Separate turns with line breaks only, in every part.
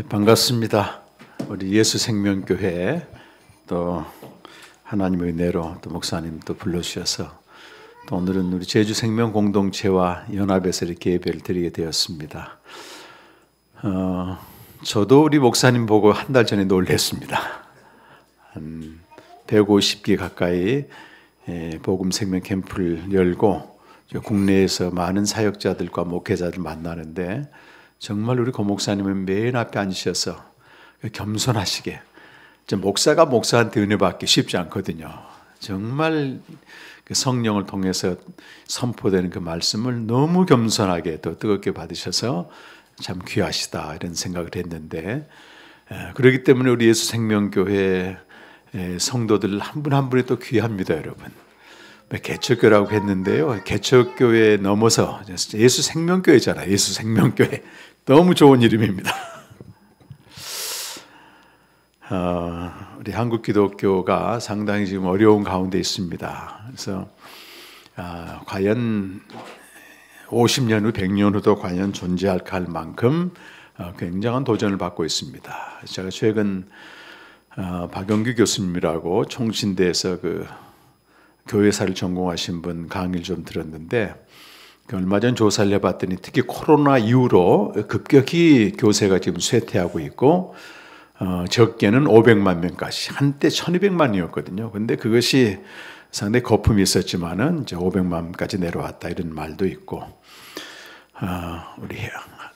반갑습니다. 우리 예수생명교회 또 하나님의 은혜로 또 목사님 또 불러주셔서 또 오늘은 우리 제주생명공동체와 연합에서 이렇게 예배를 드리게 되었습니다. 저도 우리 목사님 보고 한 달 전에 놀랐습니다. 한 150기 가까이 복음생명 캠프를 열고 국내에서 많은 사역자들과 목회자들 만나는데 정말 우리 고 목사님은 맨 앞에 앉으셔서 겸손하시게, 목사가 목사한테 은혜 받기 쉽지 않거든요. 정말 그 성령을 통해서 선포되는 그 말씀을 너무 겸손하게 또 뜨겁게 받으셔서 참 귀하시다 이런 생각을 했는데, 그렇기 때문에 우리 예수생명교회 성도들 한 분 한 분이 또 귀합니다, 여러분. 개척교라고 했는데요, 개척교회 넘어서 예수생명교회잖아요. 예수생명교회 너무 좋은 이름입니다. 우리 한국 기독교가 상당히 지금 어려운 가운데 있습니다. 그래서 과연 50년 후, 100년 후도 과연 존재할까 할 만큼 굉장한 도전을 받고 있습니다. 제가 최근 박영규 교수님이라고 총신대에서 그 교회사를 전공하신 분 강의를 좀 들었는데, 얼마 전 조사를 해봤더니 특히 코로나 이후로 급격히 교세가 지금 쇠퇴하고 있고, 적게는 500만 명까지, 한때 1200만이었거든요. 근데 그것이 상당히 거품이 있었지만은 이제 500만까지 내려왔다 이런 말도 있고, 우리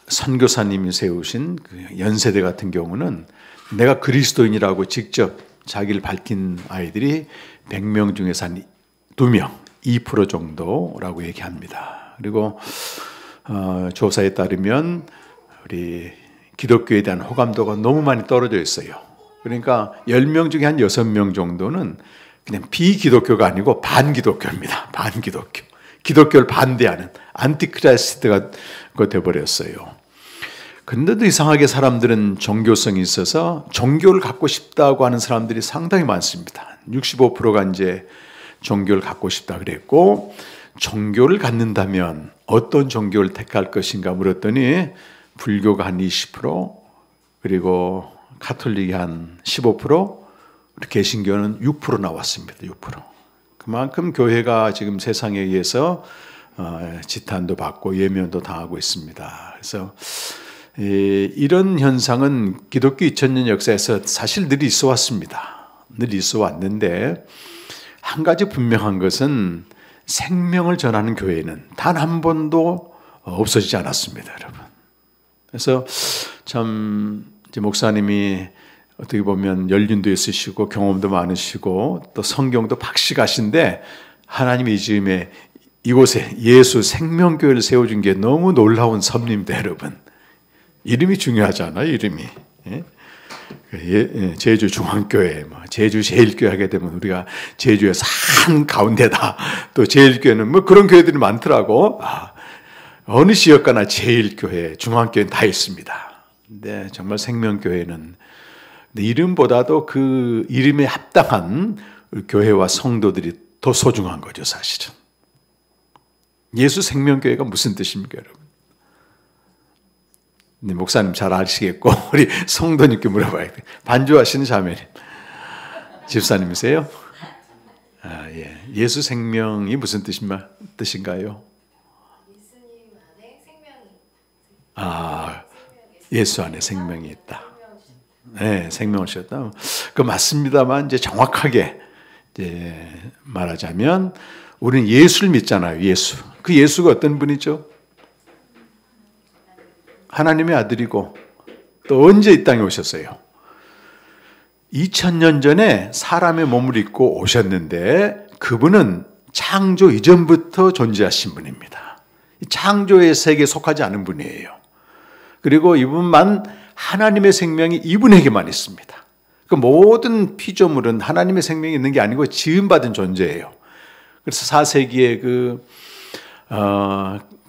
선교사님이 세우신 그 연세대 같은 경우는 내가 그리스도인이라고 직접 자기를 밝힌 아이들이 100명 중에서 한 2명, 2% 정도라고 얘기합니다. 그리고 조사에 따르면 우리 기독교에 대한 호감도가 너무 많이 떨어져 있어요. 그러니까 10명 중에 한 6명 정도는 그냥 비기독교가 아니고 반기독교입니다. 반기독교. 기독교를 반대하는 안티크라이스트가 되어버렸어요. 근데도 이상하게 사람들은 종교성이 있어서 종교를 갖고 싶다고 하는 사람들이 상당히 많습니다. 65%가 이제 종교를 갖고 싶다 그랬고, 종교를 갖는다면 어떤 종교를 택할 것인가 물었더니 불교가 한 20%, 그리고 가톨릭이 한 15%, 개신교는 6% 나왔습니다. 6%. 그만큼 교회가 지금 세상에 의해서 지탄도 받고 예면도 당하고 있습니다. 그래서 이런 현상은 기독교 2000년 역사에서 사실 늘 있어 왔습니다. 늘 있어 왔는데, 한 가지 분명한 것은 생명을 전하는 교회는 단 한 번도 없어지지 않았습니다, 여러분. 그래서 참 이제 목사님이 어떻게 보면 연륜도 있으시고 경험도 많으시고 또 성경도 박식하신데, 하나님의 이 이곳에 예수 생명교회를 세워준 게 너무 놀라운 섭리입니다, 여러분. 이름이 중요하잖아요, 이름이. 제주 중앙교회, 제주 제일교회 하게 되면 우리가 제주에서 한 가운데다. 또 제일교회는 그런 교회들이 많더라고. 어느 지역 가나 제일교회, 중앙교회는 다 있습니다. 근데 정말 생명교회는 이름보다도 그 이름에 합당한 교회와 성도들이 더 소중한 거죠, 사실은. 예수 생명교회가 무슨 뜻입니까, 여러분? 목사님 잘 아시겠고, 우리 성도님께 물어봐야 돼요. 반주하시는 자매님. 집사님이세요? 예. 예수 생명이 무슨 뜻인가요?
예수님 안에 생명이
예수 안에 생명이 있다. 네, 생명을 주셨다. 그 맞습니다만, 이제 정확하게 이제 말하자면, 우리는 예수를 믿잖아요, 예수. 그 예수가 어떤 분이죠? 하나님의 아들이고, 또 언제 이 땅에 오셨어요? 2000년 전에 사람의 몸을 입고 오셨는데, 그분은 창조 이전부터 존재하신 분입니다. 창조의 세계에 속하지 않은 분이에요. 그리고 이분만 하나님의 생명이 이분에게만 있습니다. 그 모든 피조물은 하나님의 생명이 있는 게 아니고 지음받은 존재예요. 그래서 4세기에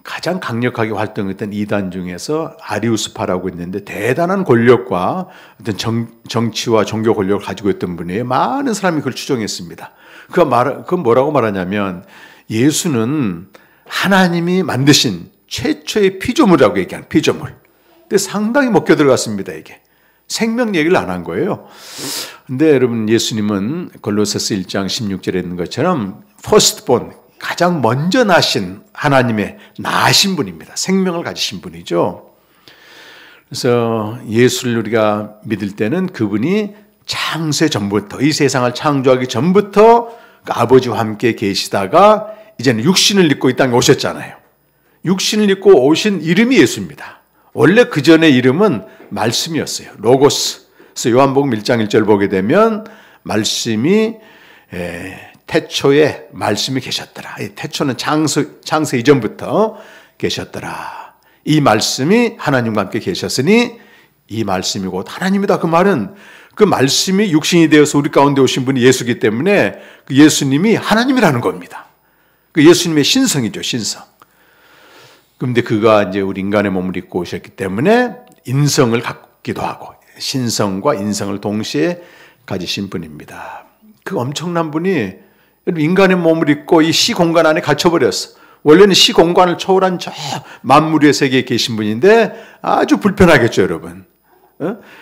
가장 강력하게 활동했던 이단 중에서 아리우스파라고 있는데, 대단한 권력과 어떤 정치와 종교 권력을 가지고 있던 분이에요. 많은 사람이 그걸 추종했습니다. 그건 뭐라고 말하냐면, 예수는 하나님이 만드신 최초의 피조물이라고 얘기하는 피조물. 근데 상당히 먹혀 들어갔습니다, 이게. 생명 얘기를 안 한 거예요. 근데 여러분, 예수님은 골로새서 1장 16절에 있는 것처럼 퍼스트본, 가장 먼저 나신 하나님의 나신 분입니다. 생명을 가지신 분이죠. 그래서 예수를 우리가 믿을 때는 그분이 창세 전부터, 이 세상을 창조하기 전부터 그 아버지와 함께 계시다가 이제는 육신을 입고 이 땅에 오셨잖아요. 육신을 입고 오신 이름이 예수입니다. 원래 그 전의 이름은 말씀이었어요. 로고스. 그래서 요한복음 1장 1절 보게 되면 말씀이 태초에 말씀이 계셨더라. 태초는 창세 이전부터 계셨더라. 이 말씀이 하나님과 함께 계셨으니 이 말씀이 곧 하나님이다. 그 말은 그 말씀이 육신이 되어서 우리 가운데 오신 분이 예수이기 때문에 그 예수님이 하나님이라는 겁니다. 그 예수님의 신성이죠, 신성. 그런데 그가 이제 우리 인간의 몸을 입고 오셨기 때문에 인성을 갖기도 하고 신성과 인성을 동시에 가지신 분입니다. 그 엄청난 분이 인간의 몸을 입고 이 시공간 안에 갇혀버렸어. 원래는 시공간을 초월한 저 만물의 세계에 계신 분인데 아주 불편하겠죠, 여러분.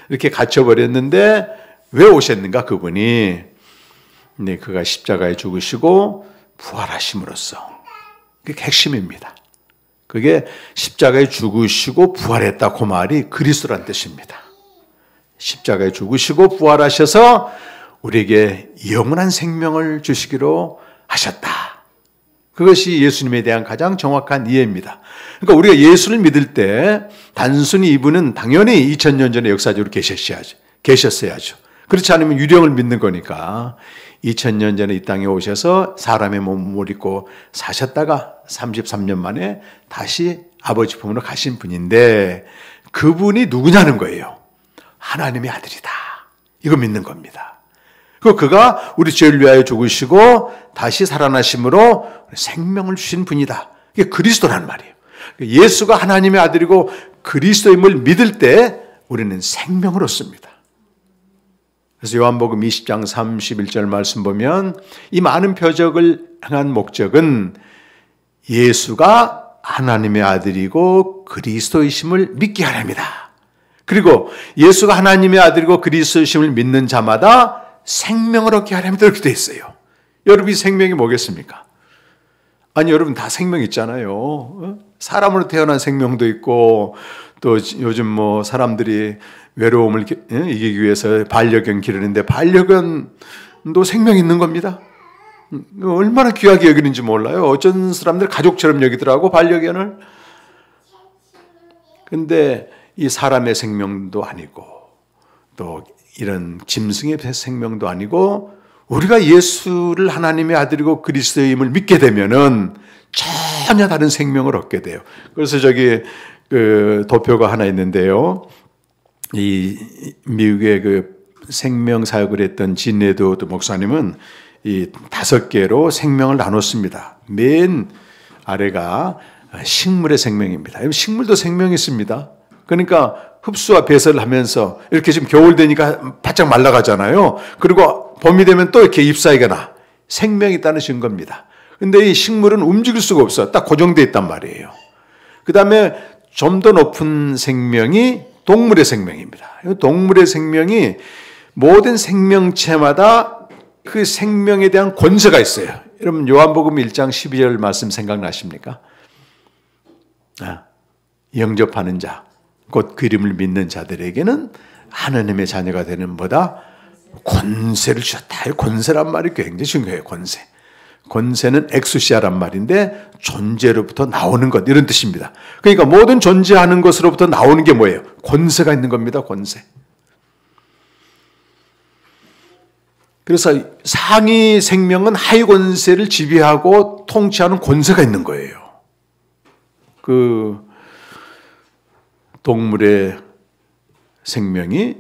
이렇게 갇혀버렸는데 왜 오셨는가, 그분이. 네, 그가 십자가에 죽으시고 부활하심으로써. 그게 핵심입니다. 그게 십자가에 죽으시고 부활했다, 그 말이 그리스도란 뜻입니다. 십자가에 죽으시고 부활하셔서 우리에게 영원한 생명을 주시기로 하셨다. 그것이 예수님에 대한 가장 정확한 이해입니다. 그러니까 우리가 예수를 믿을 때 단순히 이분은 당연히 2000년 전에 역사적으로 계셨어야죠. 그렇지 않으면 유령을 믿는 거니까 2000년 전에 이 땅에 오셔서 사람의 몸을 입고 사셨다가 33년 만에 다시 아버지 품으로 가신 분인데 그분이 누구냐는 거예요. 하나님의 아들이다. 이거 믿는 겁니다. 그가 우리 죄를 위하여 죽으시고 다시 살아나심으로 생명을 주신 분이다. 이게 그리스도란 말이에요. 예수가 하나님의 아들이고 그리스도임을 믿을 때 우리는 생명을 얻습니다. 그래서 요한복음 20장 31절 말씀 보면 이 많은 표적을 행한 목적은 예수가 하나님의 아들이고 그리스도이심을 믿게 하렵니다. 그리고 예수가 하나님의 아들이고 그리스도이심을 믿는 자마다 생명을 얻게 하렵니다. 이렇게 되어 있어요. 여러분이 생명이 뭐겠습니까? 아니, 여러분 다 생명 있잖아요. 사람으로 태어난 생명도 있고 또 요즘 뭐 사람들이 외로움을 이기기 위해서 반려견 기르는데 반려견도 생명이 있는 겁니다. 얼마나 귀하게 여기는지 몰라요. 어쩐 사람들 가족처럼 여기더라고, 반려견을. 근데 이 사람의 생명도 아니고 또 이런 짐승의 생명도 아니고 우리가 예수를 하나님의 아들이고 그리스도임을 믿게 되면은 전혀 다른 생명을 얻게 돼요. 그래서 저기 그 도표가 하나 있는데요. 이 미국의 그 생명 사역을 했던 진네도 목사님은 이 5개로 생명을 나눴습니다. 맨 아래가 식물의 생명입니다. 식물도 생명이 있습니다. 그러니까 흡수와 배설을 하면서 이렇게 지금 겨울 되니까 바짝 말라가잖아요. 그리고 봄이 되면 또 이렇게 잎사귀가 나. 생명이 있다는 증거입니다. 근데 이 식물은 움직일 수가 없어. 딱 고정되어 있단 말이에요. 그 다음에 좀 더 높은 생명이 동물의 생명입니다. 동물의 생명이 모든 생명체마다 그 생명에 대한 권세가 있어요. 여러분 요한복음 1장 12절 말씀 생각나십니까? 영접하는 자, 곧 그 이름을 믿는 자들에게는 하나님의 자녀가 되는 뭐다? 권세를 주셨다. 권세란 말이 굉장히 중요해요. 권세. 권세는 엑수시아란 말인데 존재로부터 나오는 것, 이런 뜻입니다. 그러니까 모든 존재하는 것으로부터 나오는 게 뭐예요? 권세가 있는 겁니다. 권세. 그래서 상위 생명은 하위 권세를 지배하고 통치하는 권세가 있는 거예요. 그 동물의 생명이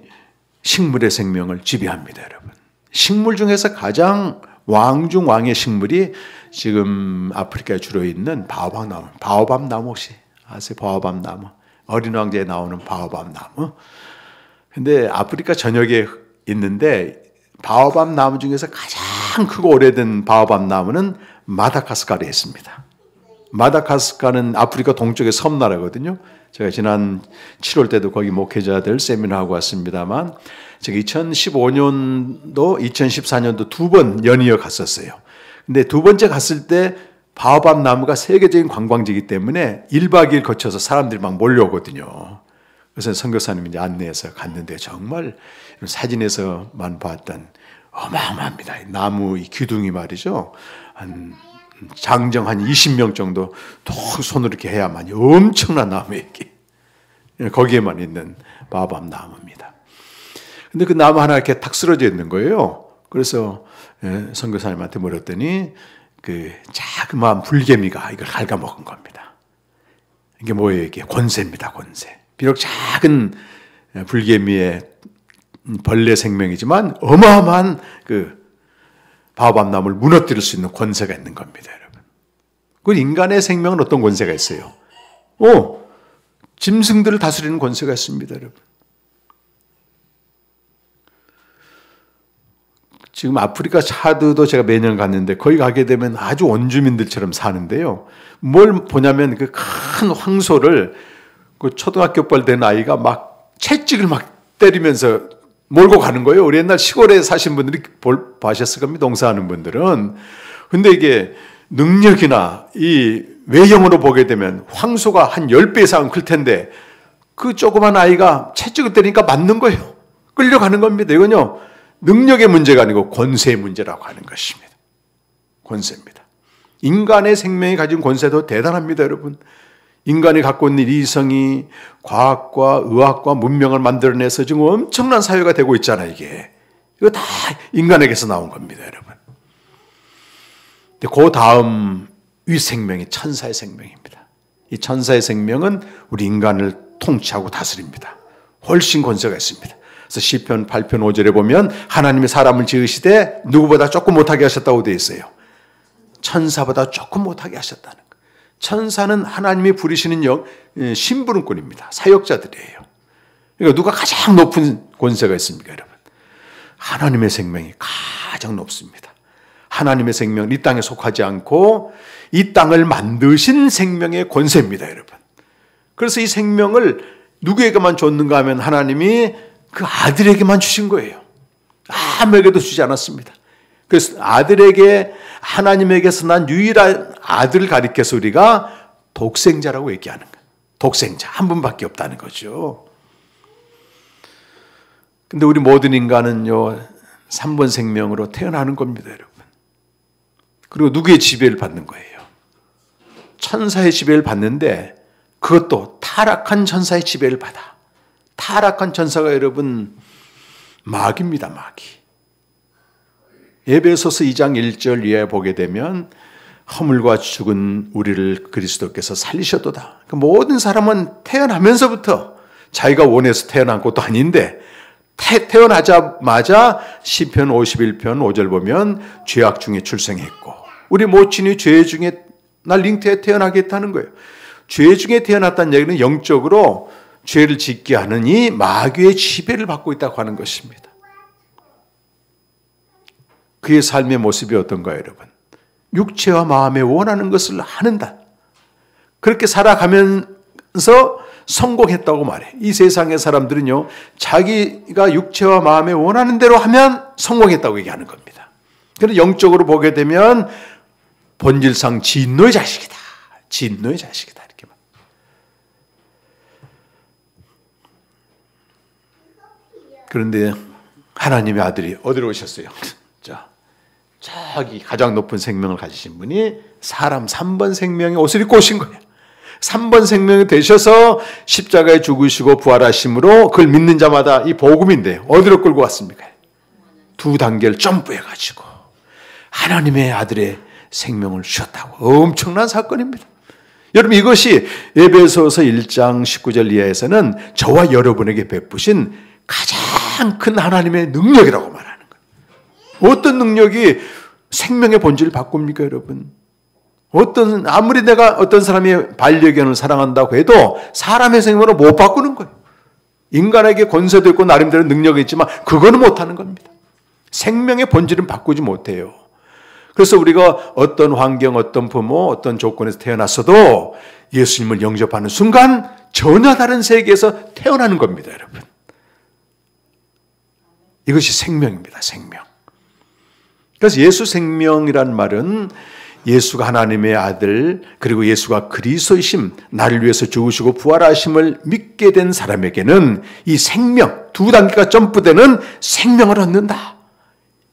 식물의 생명을 지배합니다, 여러분. 식물 중에서 가장 왕중 왕의 식물이 지금 아프리카에 주로 있는 바오밥 나무. 바오밥 나무 혹시 아세요? 바오밥 나무. 어린 왕자에 나오는 바오밥 나무. 근데 아프리카 전역에 있는데 바오밥 나무 중에서 가장 크고 오래된 바오밥 나무는 마다가스카르에 있습니다. 마다가스카르는 아프리카 동쪽의 섬나라거든요. 제가 지난 7월 때도 거기 목회자들 세미나하고 왔습니다만 제가 2015년도, 2014년도 두 번 연이어 갔었어요. 근데 두 번째 갔을 때 바오밥 나무가 세계적인 관광지이기 때문에 1박 2일 거쳐서 사람들이 막 몰려오거든요. 그래서 선교사님이 이제 안내해서 갔는데 정말 사진에서만 봤던 어마어마합니다. 나무 이 기둥이 말이죠. 한 장정 한 20명 정도 또 손으로 이렇게 해야만 엄청난 나무에 거기에만 있는 바오밥 나무입니다. 근데 그 나무 하나 이렇게 탁 쓰러져 있는 거예요. 그래서 선교사님한테 물었더니 그 자그마한 불개미가 이걸 갉아먹은 겁니다. 이게 뭐예요? 이게 권세입니다. 권세. 비록 작은 불개미의 벌레 생명이지만 어마어마한 그 바오밥 나무를 무너뜨릴 수 있는 권세가 있는 겁니다, 여러분. 그 인간의 생명은 어떤 권세가 있어요? 짐승들을 다스리는 권세가 있습니다, 여러분. 지금 아프리카 차드도 제가 매년 갔는데 거기 가게 되면 아주 원주민들처럼 사는데요. 뭘 보냐면 그 큰 황소를 그 초등학교 된 아이가 막 채찍을 막 때리면서 몰고 가는 거예요. 우리 옛날 시골에 사신 분들이 보셨을 겁니다. 농사하는 분들은. 근데 이게 능력이나 이 외형으로 보게 되면 황소가 한 10배 이상 클 텐데 그 조그만 아이가 채찍을 때리니까 맞는 거예요. 끌려가는 겁니다. 이건요. 능력의 문제가 아니고 권세의 문제라고 하는 것입니다. 권세입니다. 인간의 생명이 가진 권세도 대단합니다, 여러분. 인간이 갖고 있는 이성이 과학과 의학과 문명을 만들어내서 지금 엄청난 사회가 되고 있잖아요, 이게. 이거 다 인간에게서 나온 겁니다, 여러분. 근데 그 다음 위생명이 천사의 생명입니다. 이 천사의 생명은 우리 인간을 통치하고 다스립니다. 훨씬 권세가 있습니다. 그래서 시편 8편 5절에 보면 하나님이 사람을 지으시되 누구보다 조금 못하게 하셨다고 되어 있어요. 천사보다 조금 못하게 하셨다는 거. 천사는 하나님이 부리시는 심부름꾼입니다. 사역자들이에요. 그러니까 누가 가장 높은 권세가 있습니까, 여러분? 하나님의 생명이 가장 높습니다. 하나님의 생명은 이 땅에 속하지 않고 이 땅을 만드신 생명의 권세입니다, 여러분. 그래서 이 생명을 누구에게만 줬는가 하면 하나님이 그 아들에게만 주신 거예요. 아무에게도 주지 않았습니다. 그래서 아들에게 하나님에게서 난 유일한 아들을 가리켜서 우리가 독생자라고 얘기하는 거예요. 독생자 한 분밖에 없다는 거죠. 근데 우리 모든 인간은요 3번 생명으로 태어나는 겁니다, 여러분. 그리고 누구의 지배를 받는 거예요? 천사의 지배를 받는데 그것도 타락한 천사의 지배를 받아. 타락한 천사가 여러분 마귀입니다, 마귀. 에베소서 2장 1절 이하에 보게 되면 허물과 죽은 우리를 그리스도께서 살리셨도다. 그러니까 모든 사람은 태어나면서부터 자기가 원해서 태어난 것도 아닌데 태어나자마자 시편 51편 5절 보면 죄악 중에 출생했고 우리 모친이 죄 중에 날 잉태에 태어나게 했다는 거예요. 죄 중에 태어났다는 얘기는 영적으로 죄를 짓게 하는 이 마귀의 지배를 받고 있다고 하는 것입니다. 그의 삶의 모습이 어떤가요, 여러분? 육체와 마음에 원하는 것을 하는다. 그렇게 살아가면서 성공했다고 말해. 이 세상의 사람들은요, 자기가 육체와 마음에 원하는 대로 하면 성공했다고 얘기하는 겁니다. 그런데 영적으로 보게 되면 본질상 진노의 자식이다. 진노의 자식이다. 이렇게 말. 그런데 하나님의 아들이 어디로 오셨어요? 자, 저기 가장 높은 생명을 가지신 분이 사람 3번 생명의 옷을 입고 오신 거예요. 3번 생명이 되셔서 십자가에 죽으시고 부활하심으로 그걸 믿는 자마다 이 복음인데 어디로 끌고 왔습니까? 두 단계를 점프해가지고 하나님의 아들의 생명을 주셨다고. 엄청난 사건입니다. 여러분 이것이 에베소서 1장 19절 이하에서는 저와 여러분에게 베푸신 가장 큰 하나님의 능력이라고 말합니다. 어떤 능력이 생명의 본질을 바꿉니까, 여러분? 아무리 내가 어떤 사람이 반려견을 사랑한다고 해도 사람의 생명을 못 바꾸는 거예요. 인간에게 권세도 있고 나름대로 능력이 있지만 그거는 못하는 겁니다. 생명의 본질은 바꾸지 못해요. 그래서 우리가 어떤 환경, 어떤 부모, 어떤 조건에서 태어났어도 예수님을 영접하는 순간 전혀 다른 세계에서 태어나는 겁니다, 여러분. 이것이 생명입니다, 생명. 그래서 예수 생명이란 말은 예수가 하나님의 아들, 그리고 예수가 그리스도이심, 나를 위해서 죽으시고 부활하심을 믿게 된 사람에게는 이 생명, 두 단계가 점프되는 생명을 얻는다.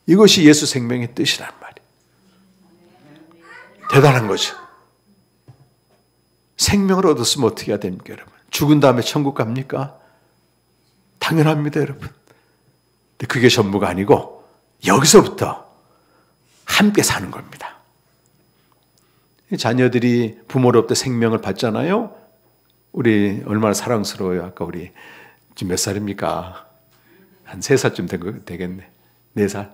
이것이 예수 생명의 뜻이란 말이에요. 대단한 거죠. 생명을 얻었으면 어떻게 해야 됩니까, 여러분? 죽은 다음에 천국 갑니까? 당연합니다, 여러분. 근데 그게 전부가 아니고 여기서부터 함께 사는 겁니다. 자녀들이 부모로부터 생명을 받잖아요. 우리 얼마나 사랑스러워요. 아까 우리 지금 몇 살입니까? 한 3살쯤 되겠네. 4살?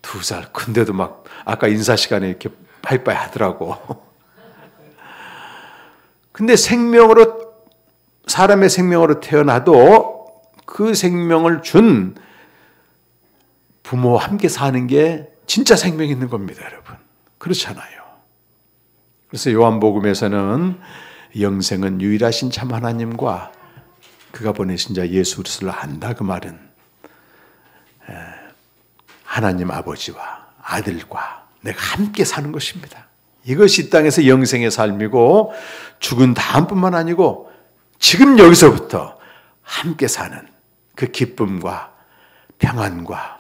2살. 근데도 막 아까 인사 시간에 이렇게 빠이빠이 하더라고. 근데 생명으로, 사람의 생명으로 태어나도 그 생명을 준 부모와 함께 사는 게 진짜 생명이 있는 겁니다, 여러분. 그렇잖아요. 그래서 요한복음에서는 영생은 유일하신 참 하나님과 그가 보내신 자 예수 그리스도를 안다, 그 말은 하나님 아버지와 아들과 내가 함께 사는 것입니다. 이것이 이 땅에서 영생의 삶이고 죽은 다음뿐만 아니고 지금 여기서부터 함께 사는 그 기쁨과 평안과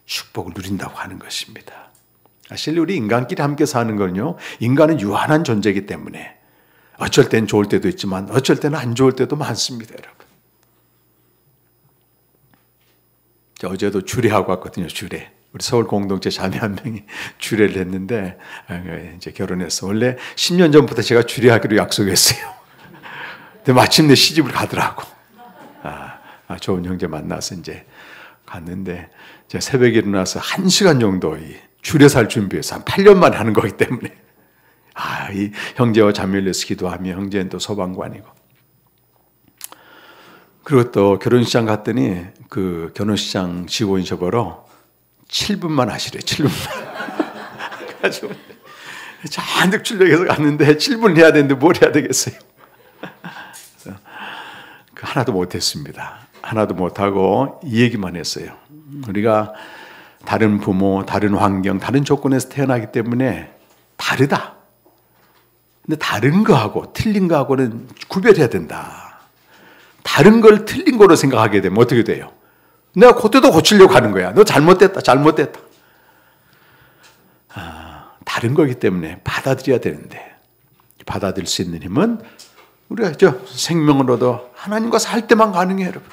축복을 누린다고 하는 것입니다. 사실 우리 인간끼리 함께 사는 건요, 인간은 유한한 존재이기 때문에 어쩔 땐 좋을 때도 있지만 어쩔 때는 안 좋을 때도 많습니다, 여러분. 어제도 주례하고 왔거든요, 주례. 우리 서울 공동체 자매 한 명이 주례를 했는데 이제 결혼했어. 원래 10년 전부터 제가 주례하기로 약속했어요. 근데 마침내 시집을 가더라고. 좋은 형제 만나서 이제 갔는데 제가 새벽에 일어나서 1시간 정도 이 주례살 준비해서 한 8년 만에 하는 거기 때문에 이 형제와 자매를 위해서 기도하며, 형제는 또 소방관이고, 그리고 또 결혼식장 갔더니 그 결혼식장 직원이셔 보러 7분만 하시래. 7분만. 그래가지고 잔뜩 출력해서 갔는데 7분 해야 되는데 뭘 해야 되겠어요. 그래서 하나도 못했습니다. 하나도 못하고 이 얘기만 했어요. 우리가 다른 부모, 다른 환경, 다른 조건에서 태어나기 때문에 다르다. 근데 다른 거하고 틀린 거하고는 구별해야 된다. 다른 걸 틀린 거로 생각하게 되면 어떻게 돼요? 내가 그때도 고치려고 하는 거야. 너 잘못됐다, 잘못됐다. 다른 거기 때문에 받아들여야 되는데, 받아들일 수 있는 힘은 우리가 생명으로도 하나님과 살 때만 가능해요, 여러분.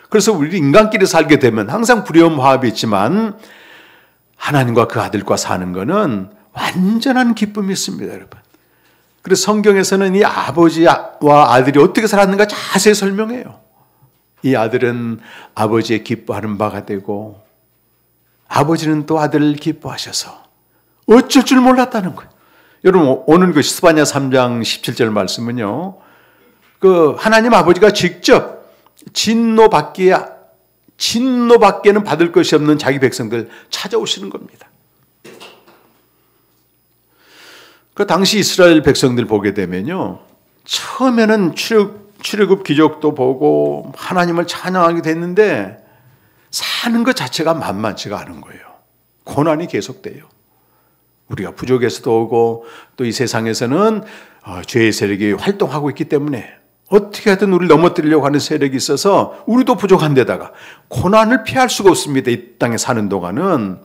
그래서 우리 인간끼리 살게 되면 항상 불의한 화합이 있지만 하나님과 그 아들과 사는 거는 완전한 기쁨이 있습니다, 여러분. 그래서 성경에서는 이 아버지와 아들이 어떻게 살았는가 자세히 설명해요. 이 아들은 아버지의 기뻐하는 바가 되고 아버지는 또 아들을 기뻐하셔서 어쩔 줄 몰랐다는 거예요. 여러분, 오늘 그 스바냐 3장 17절 말씀은요, 그 하나님 아버지가 직접 진노밖에는 받을 것이 없는 자기 백성들 찾아오시는 겁니다. 그 당시 이스라엘 백성들 보게 되면요, 처음에는 출애굽 기적도 보고 하나님을 찬양하게 됐는데 사는 것 자체가 만만치가 않은 거예요. 고난이 계속돼요. 우리가 부족해서도 오고 또 이 세상에서는 죄의 세력이 활동하고 있기 때문에 어떻게 하든 우리를 넘어뜨리려고 하는 세력이 있어서 우리도 부족한 데다가 고난을 피할 수가 없습니다, 이 땅에 사는 동안은.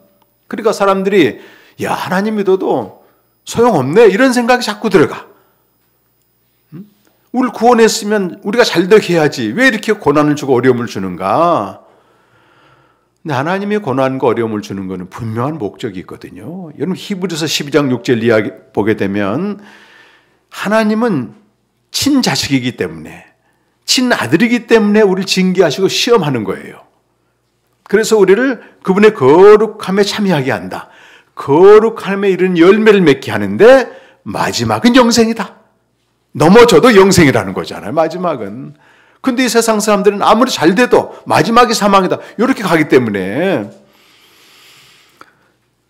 그러니까 사람들이 야, 하나님 믿어도 소용없네, 이런 생각이 자꾸 들어가. 우리를 구원했으면 우리가 잘되게 해야지, 왜 이렇게 고난을 주고 어려움을 주는가. 근데 하나님이 고난과 어려움을 주는 것은 분명한 목적이 있거든요. 여러분, 히브리서 12장 6절 이야기 보게 되면 하나님은 친자식이기 때문에, 친아들이기 때문에 우리를 징계하시고 시험하는 거예요. 그래서 우리를 그분의 거룩함에 참여하게 한다. 거룩함에 이른 열매를 맺게 하는데 마지막은 영생이다. 넘어져도 영생이라는 거잖아요, 마지막은. 근데 이 세상 사람들은 아무리 잘 돼도 마지막이 사망이다, 이렇게 가기 때문에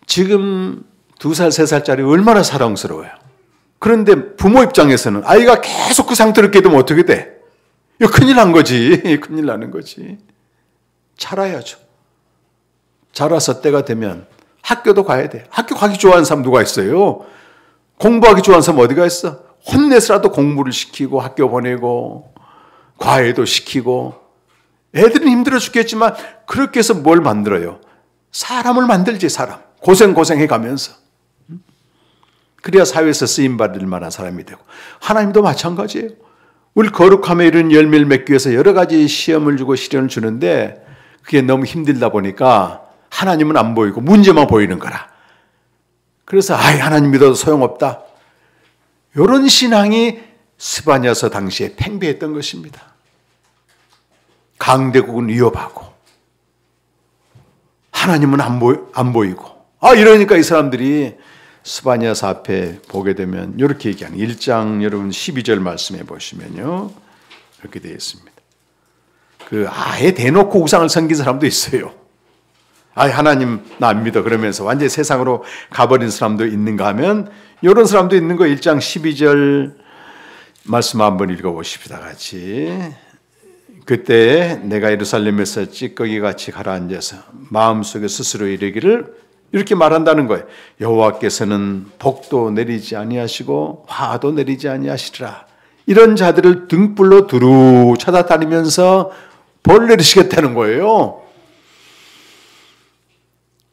지금 2살, 3살짜리 얼마나 사랑스러워요. 그런데 부모 입장에서는 아이가 계속 그 상태로 깨두면 어떻게 돼? 이거 큰일 난 거지. 큰일 나는 거지. 자라야죠. 자라서 때가 되면 학교도 가야 돼. 학교 가기 좋아하는 사람 누가 있어요? 공부하기 좋아하는 사람 어디가 있어? 혼내서라도 공부를 시키고 학교 보내고 과외도 시키고 애들은 힘들어 죽겠지만 그렇게 해서 뭘 만들어요? 사람을 만들지 사람. 고생해 가면서. 그래야 사회에서 쓰임받을 만한 사람이 되고 하나님도 마찬가지예요. 우리 거룩함에 이른 열매를 맺기 위해서 여러 가지 시험을 주고 시련을 주는데 그게 너무 힘들다 보니까 하나님은 안 보이고 문제만 보이는 거라. 그래서 하나님 믿어도 소용없다. 이런 신앙이 스바냐서 당시에 팽배했던 것입니다. 강대국은 위협하고 하나님은 안 보이고 이러니까 이 사람들이 스바냐서 앞에 보게 되면 이렇게 얘기하는 1장 여러분 12절 말씀해 보시면요. 이렇게 되어 있습니다. 아예 대놓고 우상을 섬긴 사람도 있어요. 하나님 나 안 믿어 그러면서 완전히 세상으로 가버린 사람도 있는가 하면 이런 사람도 있는 거 1장 12절 말씀 한번 읽어보십시다 같이. 그때 내가 예루살렘에서 찌꺼기같이 가라앉아서 마음속에 스스로 이르기를 이렇게 말한다는 거예요. 여호와께서는 복도 내리지 아니하시고 화도 내리지 아니하시리라. 이런 자들을 등불로 두루 찾아다니면서 벌 내리시겠다는 거예요.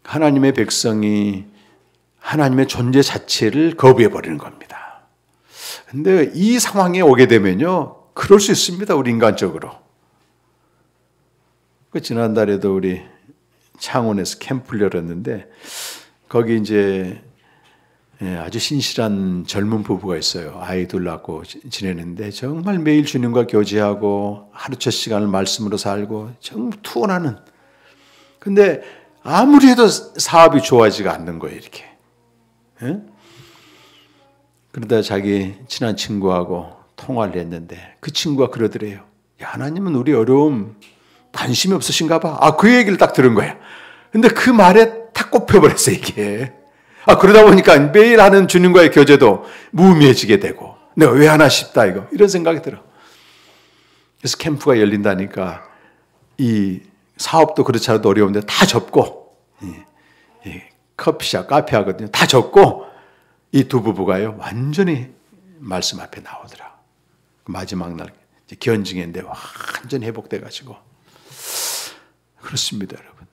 하나님의 백성이 하나님의 존재 자체를 거부해버리는 겁니다. 근데 이 상황에 오게 되면요. 그럴 수 있습니다. 우리 인간적으로. 지난달에도 우리 창원에서 캠프를 열었는데 거기 이제 아주 신실한 젊은 부부가 있어요. 아이 둘 낳고 지내는데 정말 매일 주님과 교제하고 하루첫 시간을 말씀으로 살고 정말 투혼하는. 근데 아무리 해도 사업이 좋아지가 않는 거예요. 이렇게. 그러다 자기 친한 친구하고 통화를 했는데 그 친구가 그러더래요. 하나님은 우리 어려움 관심이 없으신가 봐. 그 얘기를 딱 들은 거야. 근데 그 말에 탁 꼽혀버렸어, 이게. 그러다 보니까 매일 하는 주님과의 교제도 무의미해지게 되고, 내가 왜 하나 싶다, 이런 생각이 들어. 그래서 캠프가 열린다니까, 이 사업도 그렇지 않아도 어려운데 다 접고, 커피숍, 카페 하거든요. 다 접고, 이 두 부부가요, 완전히 말씀 앞에 나오더라. 마지막 날, 견증인데 완전히 회복돼가지고. 그렇습니다, 여러분.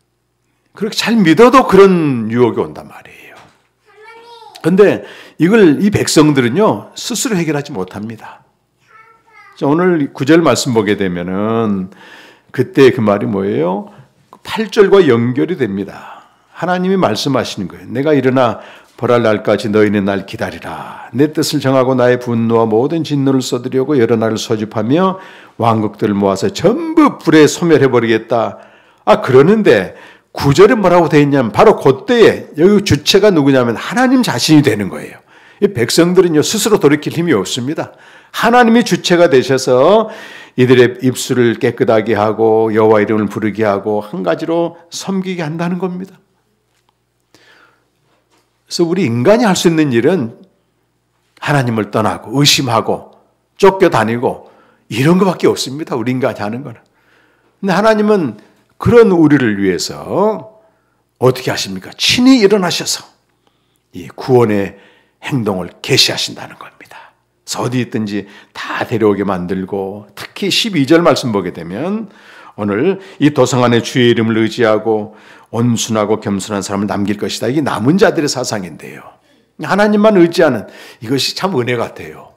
그렇게 잘 믿어도 그런 유혹이 온단 말이에요. 그런데 이 백성들은요, 스스로 해결하지 못합니다. 오늘 9절 말씀 보게 되면은, 그때 그 말이 뭐예요? 8절과 연결이 됩니다. 하나님이 말씀하시는 거예요. 내가 일어나 벌할 날까지 너희는 날 기다리라. 내 뜻을 정하고 나의 분노와 모든 진노를 쏟으려고 여러 날을 소집하며 왕국들을 모아서 전부 불에 소멸해버리겠다. 그러는데 9절에 뭐라고 되어 있냐면 바로 그때에 여기 주체가 누구냐면 하나님 자신이 되는 거예요. 이 백성들은요 스스로 돌이킬 힘이 없습니다. 하나님이 주체가 되셔서 이들의 입술을 깨끗하게 하고 여호와 이름을 부르게 하고 한 가지로 섬기게 한다는 겁니다. 그래서 우리 인간이 할 수 있는 일은 하나님을 떠나고 의심하고 쫓겨다니고 이런 것밖에 없습니다. 우리 인간이 하는 거는. 근데 하나님은 그런 우리를 위해서 어떻게 하십니까? 친히 일어나셔서 이 구원의 행동을 계시하신다는 겁니다. 그래서 어디 있든지 다 데려오게 만들고 특히 12절 말씀 보게 되면 오늘 이 도성 안에 주의 이름을 의지하고 온순하고 겸손한 사람을 남길 것이다. 이게 남은 자들의 사상인데요. 하나님만 의지하는 이것이 참 은혜 같아요.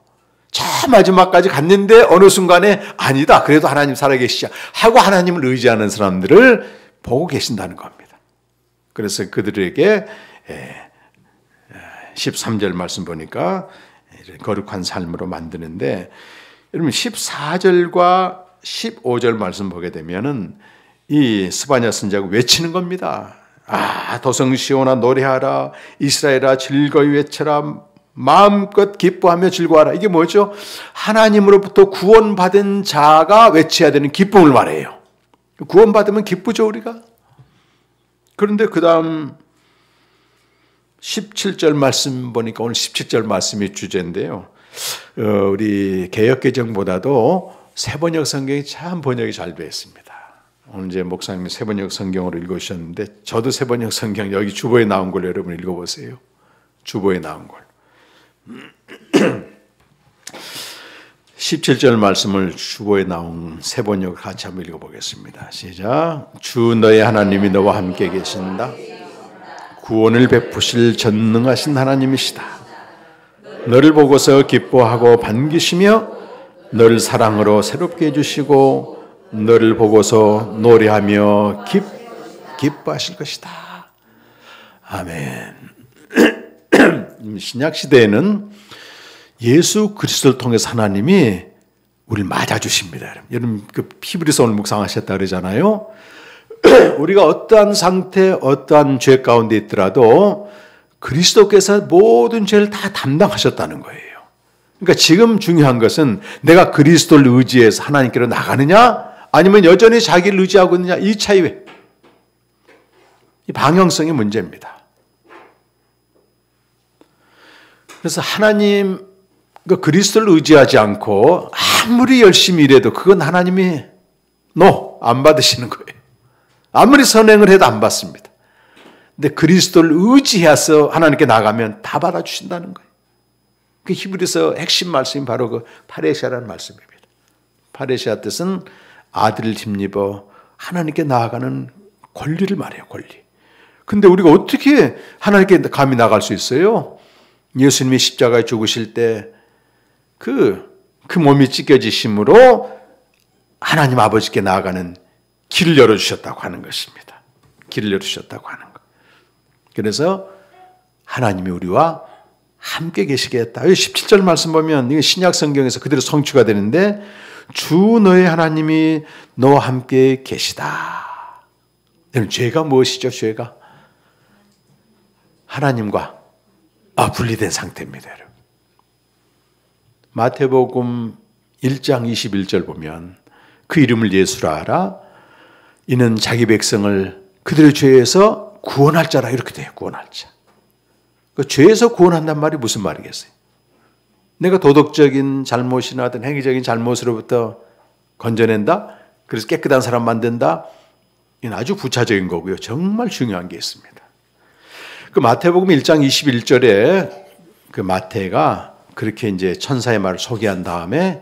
저 마지막까지 갔는데 어느 순간에 아니다. 그래도 하나님 살아계시자 하고 하나님을 의지하는 사람들을 보고 계신다는 겁니다. 그래서 그들에게 13절 말씀 보니까 거룩한 삶으로 만드는데 여러분 14절과 15절 말씀 보게 되면은 이 스바냐 선지자가 외치는 겁니다. 도성 시온아 노래하라. 이스라엘아 즐거이 외쳐라. 마음껏 기뻐하며 즐거워하라. 이게 뭐죠? 하나님으로부터 구원받은 자가 외쳐야 되는 기쁨을 말해요. 구원받으면 기쁘죠 우리가. 그런데 그 다음 17절 말씀 보니까 오늘 17절 말씀이 주제인데요. 우리 개역개정보다도 새번역 성경이 참 번역이 잘 되어 있습니다. 오늘 이제 목사님이 새번역 성경으로 읽으셨는데 저도 새번역 성경 여기 주보에 나온 걸 여러분 읽어보세요. 주보에 나온 걸. 17절 말씀을 주보에 나온 새번역을 같이 한번 읽어보겠습니다. 시작. 주 너의 하나님이 너와 함께 계신다. 구원을 베푸실 전능하신 하나님이시다. 너를 보고서 기뻐하고 반기시며 너를 사랑으로 새롭게 해주시고 너를 보고서 노래하며 기뻐하실 것이다. 아멘. 신약시대에는 예수 그리스도를 통해서 하나님이 우리를 맞아주십니다. 여러분 그 히브리서 오늘 묵상하셨다 그러잖아요. 우리가 어떠한 상태, 어떠한 죄 가운데 있더라도 그리스도께서 모든 죄를 다 담당하셨다는 거예요. 그러니까 지금 중요한 것은 내가 그리스도를 의지해서 하나님께로 나가느냐 아니면 여전히 자기를 의지하고 있느냐 이 차이에 이 방향성의 문제입니다. 그래서 하나님 그리스도를 의지하지 않고 아무리 열심히 일해도 그건 하나님이 안 받으시는 거예요. 아무리 선행을 해도 안 받습니다. 근데 그리스도를 의지해서 하나님께 나가면 다 받아주신다는 거예요. 그 히브리서 핵심 말씀이 바로 그 파레시아라는 말씀입니다. 파레시아 뜻은 아들을 힘입어 하나님께 나아가는 권리를 말해요. 권리. 근데 우리가 어떻게 하나님께 감히 나갈 수 있어요? 예수님이 십자가에 죽으실 때 그 몸이 찢겨지심으로 하나님 아버지께 나아가는 길을 열어주셨다고 하는 것입니다. 길을 열어주셨다고 하는 것. 그래서 하나님이 우리와 함께 계시겠다. 17절 말씀 보면 이게 신약 성경에서 그대로 성취가 되는데 주 너의 하나님이 너와 함께 계시다. 죄가 무엇이죠? 죄가 하나님과 분리된 상태입니다. 여러분. 마태복음 1장 21절 보면 그 이름을 예수라 하라. 이는 자기 백성을 그들의 죄에서 구원할 자라 이렇게 돼요. 구원할 자. 그 죄에서 구원한단 말이 무슨 말이겠어요? 내가 도덕적인 잘못이나 어떤 행위적인 잘못으로부터 건져낸다? 그래서 깨끗한 사람 만든다? 이건 아주 부차적인 거고요. 정말 중요한 게 있습니다. 그 마태복음 1장 21절에 그 마태가 그렇게 이제 천사의 말을 소개한 다음에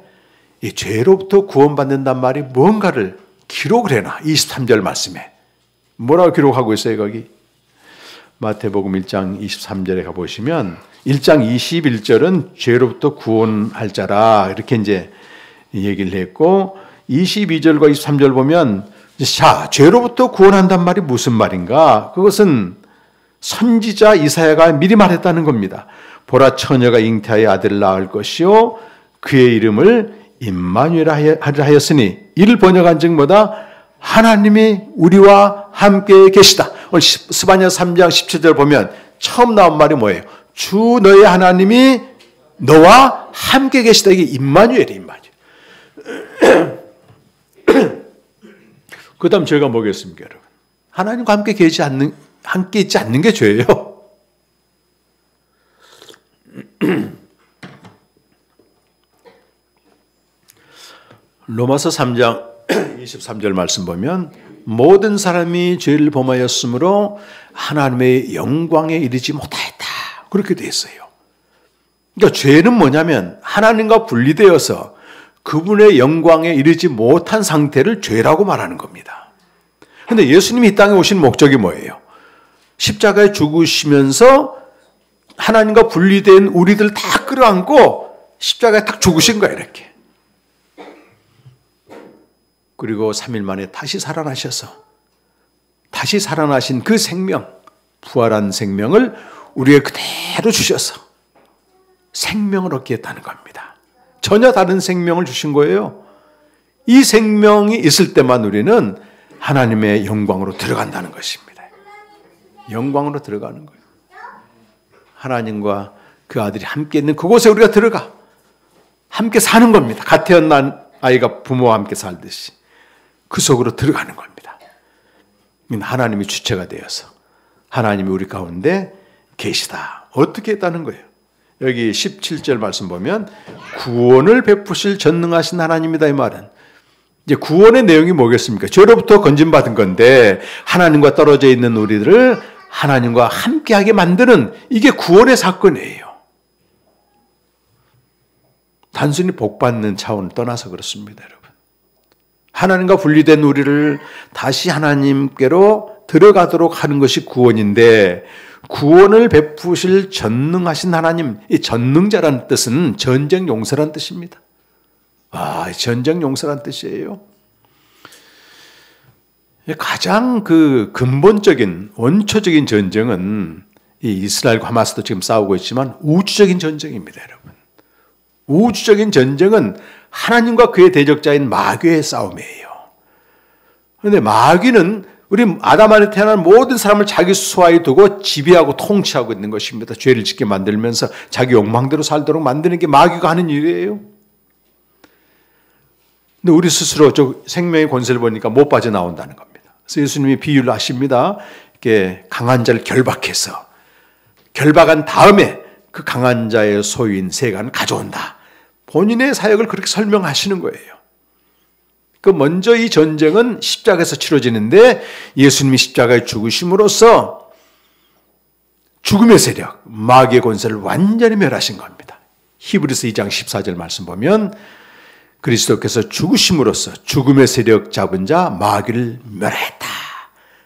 이 죄로부터 구원받는단 말이 뭔가를 기록을 해놔. 23절 말씀에. 뭐라고 기록하고 있어요, 거기? 마태복음 1장 23절에 가보시면 1장 21절은 죄로부터 구원할 자라 이렇게 이제 얘기를 했고 22절과 23절 보면 자, 죄로부터 구원한단 말이 무슨 말인가? 그것은 선지자 이사야가 미리 말했다는 겁니다. 보라 처녀가 잉태하여 아들을 낳을 것이요 그의 이름을 임마누엘 하리라 하였으니 이를 번역한 즉 뭐다? 하나님이 우리와 함께 계시다. 오늘 스바냐 3장 17절 보면 처음 나온 말이 뭐예요? 주 너의 하나님이 너와 함께 계시다. 이게 임마누엘이에요. 임마누엘. 그 다음 죄가 뭐겠습니까, 여러분? 하나님과 함께 있지 않는 게 죄예요. 로마서 3장 23절 말씀 보면 모든 사람이 죄를 범하였으므로 하나님의 영광에 이르지 못하였다. 그렇게 되어 있어요. 그러니까 죄는 뭐냐면 하나님과 분리되어서 그분의 영광에 이르지 못한 상태를 죄라고 말하는 겁니다. 그런데 예수님이 이 땅에 오신 목적이 뭐예요? 십자가에 죽으시면서 하나님과 분리된 우리들 다 끌어안고 십자가에 딱 죽으신 거예요. 이렇게. 그리고 3일 만에 다시 살아나셔서 다시 살아나신 그 생명, 부활한 생명을 우리에게 그대로 주셔서 생명을 얻게 했다는 겁니다. 전혀 다른 생명을 주신 거예요. 이 생명이 있을 때만 우리는 하나님의 영광으로 들어간다는 것입니다. 영광으로 들어가는 거예요. 하나님과 그 아들이 함께 있는 그곳에 우리가 들어가 함께 사는 겁니다. 갓 태어난 아이가 부모와 함께 살듯이 그 속으로 들어가는 겁니다. 하나님이 주체가 되어서 하나님이 우리 가운데 계시다. 어떻게 했다는 거예요? 여기 17절 말씀 보면 구원을 베푸실 전능하신 하나님이다 이 말은 이제 구원의 내용이 뭐겠습니까? 죄로부터 건진받은 건데 하나님과 떨어져 있는 우리들을 하나님과 함께하게 만드는 이게 구원의 사건이에요. 단순히 복받는 차원을 떠나서 그렇습니다, 여러분. 하나님과 분리된 우리를 다시 하나님께로 들어가도록 하는 것이 구원인데 구원을 베푸실 전능하신 하나님, 이 전능자라는 뜻은 전쟁 용사라는 뜻입니다. 전쟁 용사라는 뜻이에요. 가장 그 근본적인 원초적인 전쟁은 이 이스라엘과 하마스도 지금 싸우고 있지만 우주적인 전쟁입니다, 여러분. 우주적인 전쟁은 하나님과 그의 대적자인 마귀의 싸움이에요. 그런데 마귀는 우리 아담 안에 태어난 모든 사람을 자기 수하에 두고 지배하고 통치하고 있는 것입니다. 죄를 짓게 만들면서 자기 욕망대로 살도록 만드는 게 마귀가 하는 일이에요. 근데 우리 스스로 생명의 권세를 보니까 못 빠져나온다는 겁니다. 그래서 예수님이 비유를 하십니다. 이렇게 강한 자를 결박해서 결박한 다음에 그 강한 자의 소유인 세간을 가져온다. 본인의 사역을 그렇게 설명하시는 거예요. 그 먼저 이 전쟁은 십자가에서 치러지는데 예수님이 십자가에 죽으심으로써 죽음의 세력, 마귀의 권세를 완전히 멸하신 겁니다. 히브리서 2장 14절 말씀 보면 그리스도께서 죽으심으로써 죽음의 세력 잡은 자 마귀를 멸했다.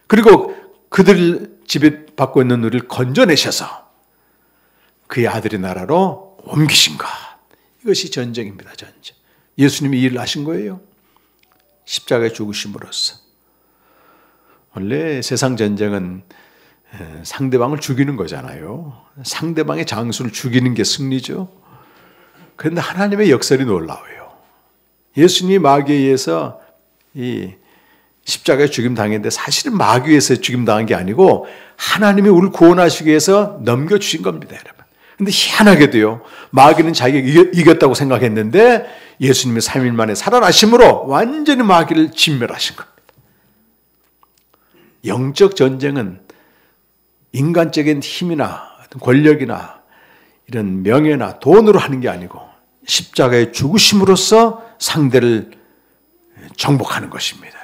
그리고 그들 지배받고 있는 우리를 건져내셔서 그의 아들의 나라로 옮기신 것. 이것이 전쟁입니다. 전쟁. 예수님이 이 일을 하신 거예요. 십자가에 죽으심으로써. 원래 세상 전쟁은 상대방을 죽이는 거잖아요. 상대방의 장수를 죽이는 게 승리죠. 그런데 하나님의 역설이 놀라워요. 예수님이 마귀에 의해서 이 십자가에 죽임당했는데 사실은 마귀에 의해서 죽임당한 게 아니고 하나님이 우리를 구원하시기 위해서 넘겨주신 겁니다, 여러분. 근데 희한하게도요, 마귀는 자기가 이겼다고 생각했는데 예수님이 3일 만에 살아나심으로 완전히 마귀를 진멸하신 겁니다. 영적 전쟁은 인간적인 힘이나 권력이나 이런 명예나 돈으로 하는 게 아니고 십자가의 죽으심으로써 상대를 정복하는 것입니다.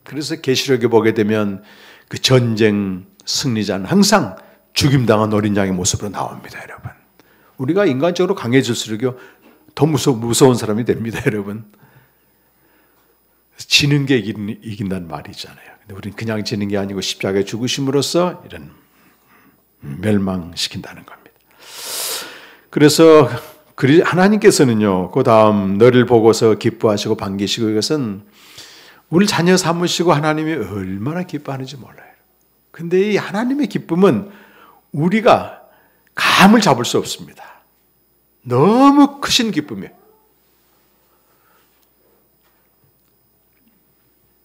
그래서 계시록에 보게 되면 그 전쟁 승리자는 항상 죽임당한 어린 양의 모습으로 나옵니다, 여러분. 우리가 인간적으로 강해질수록 더 무서운 사람이 됩니다, 여러분. 지는 게 이긴다는 말이 있잖아요. 근데 우리는 그냥 지는 게 아니고 십자가에 죽으심으로써 이런 멸망시킨다는 겁니다. 그래서 하나님께서는요, 그 다음 너를 보고서 기뻐하시고 반기시고 이것은 우리 자녀 삼으시고 하나님이 얼마나 기뻐하는지 몰라요. 근데 이 하나님의 기쁨은 우리가 감을 잡을 수 없습니다. 너무 크신 기쁨이에요.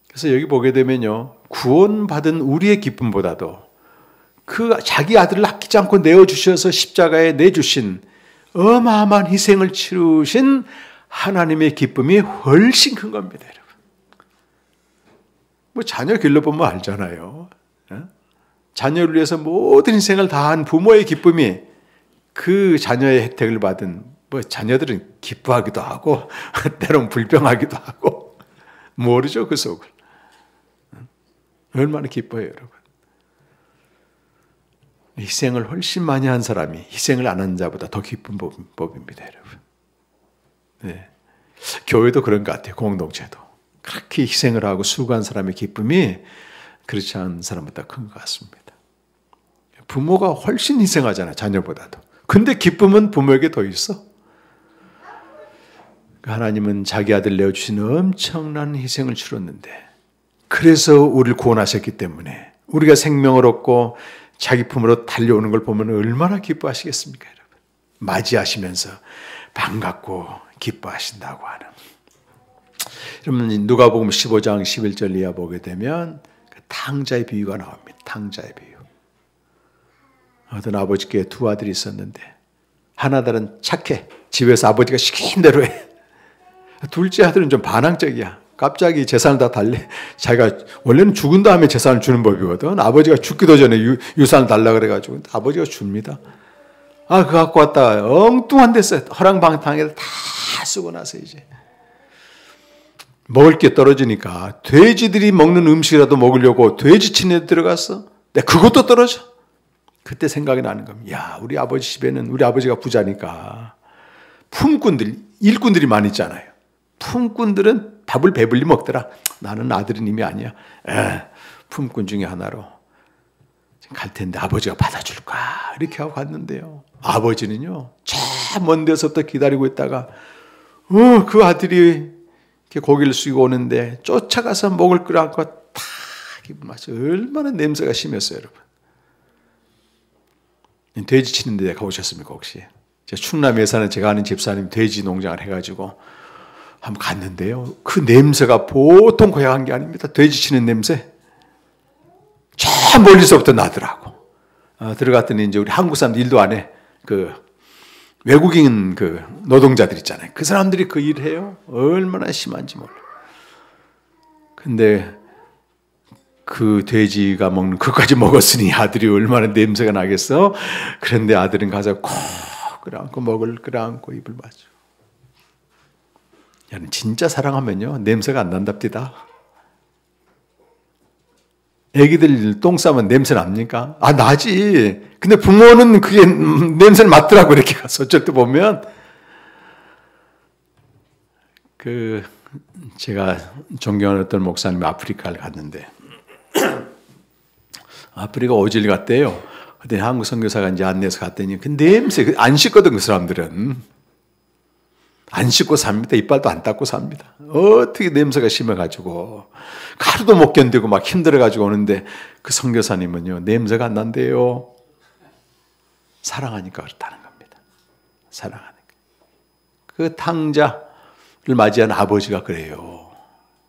그래서 여기 보게 되면요, 구원받은 우리의 기쁨보다도 그 자기 아들을 아끼지 않고 내어주셔서 십자가에 내주신 어마어마한 희생을 치르신 하나님의 기쁨이 훨씬 큰 겁니다, 여러분. 뭐 자녀 길러보면 알잖아요. 자녀를 위해서 모든 희생을 다한 부모의 기쁨이 그 자녀의 혜택을 받은 자녀들은 기뻐하기도 하고 때론 불평하기도 하고 모르죠, 그 속을. 얼마나 기뻐해요, 여러분. 희생을 훨씬 많이 한 사람이 희생을 안 한 자보다 더 기쁜 법입니다, 여러분. 네. 교회도 그런 것 같아요, 공동체도. 그렇게 희생을 하고 수고한 사람의 기쁨이 그렇지 않은 사람보다 큰 것 같습니다. 부모가 훨씬 희생하잖아요, 자녀보다도. 근데 기쁨은 부모에게 더 있어. 하나님은 자기 아들 내어주신 엄청난 희생을 치렀는데 그래서 우리를 구원하셨기 때문에 우리가 생명을 얻고 자기 품으로 달려오는 걸 보면 얼마나 기뻐하시겠습니까, 여러분. 맞이하시면서 반갑고 기뻐하신다고 하는. 여러분, 누가복음 15장 11절 이하 보게 되면 탕자의 비유가 나옵니다. 탕자의 비유. 어떤 아버지께 두 아들이 있었는데 하나들은 착해. 집에서 아버지가 시킨 대로 해. 둘째 아들은 좀 반항적이야. 갑자기 재산을 다 자기가 원래는 죽은 다음에 재산을 주는 법이거든. 아버지가 죽기도 전에 유산을 달라 그래가지고 아버지가 줍니다. 그거 갖고 왔다가 엉뚱한 데서 허랑방탕에다 다 쓰고 나서 이제 먹을 게 떨어지니까 돼지들이 먹는 음식이라도 먹으려고 돼지친에 들어갔어. 근데 그것도 떨어져. 그때 생각이 나는 겁니다. 야, 우리 아버지 집에는 우리 아버지가 부자니까 품꾼들, 일꾼들이 많이 있잖아요. 품꾼들은 밥을 배불리 먹더라. 나는 아들은 이미 아니야. 품꾼 중에 하나로 갈 텐데 아버지가 받아줄까? 이렇게 하고 갔는데요. 아버지는요, 저 먼 데서부터 기다리고 있다가 그 아들이 이렇게 고기를 숙이고 오는데 쫓아가서 먹을 걸 안고 탁 입을 마셔. 얼마나 냄새가 심했어요, 여러분. 돼지 치는 데 가보셨습니까, 혹시? 충남에 사는 제가 아는 집사님 돼지 농장을 해가지고 한번 갔는데요. 그 냄새가 보통 고약한 게 아닙니다. 돼지 치는 냄새. 저 멀리서부터 나더라고. 들어갔더니 이제 우리 한국 사람들 일도 안 해. 외국인 노동자들 있잖아요. 그 사람들이 그 일을 해요. 얼마나 심한지 몰라. 근데 그 돼지가 먹는 그까지 먹었으니 아들이 얼마나 냄새가 나겠어? 그런데 아들은 가서 콕 끌어안고 먹을 끌어안고 입을 맞죠. 야는 진짜 사랑하면요 냄새가 안 난답디다. 애기들 똥 싸면 냄새 납니까? 나지. 근데 부모는 그게 냄새를 맡더라고. 이렇게 가서 어쩔 때 보면 제가 존경하는 어떤 목사님이 아프리카를 갔는데 아프리카 오질 갔대요. 그때 한국 선교사가 이제 안내해서 갔더니 그 냄새 안 씻거든. 그 사람들은 안 씻고 삽니다. 이빨도 안 닦고 삽니다. 어떻게 냄새가 심해가지고 하루도 못 견디고 막 힘들어가지고 오는데 그 선교사님은요 냄새가 안 난대요. 사랑하니까 그렇다는 겁니다. 사랑하니까. 그 탕자를 맞이한 아버지가 그래요.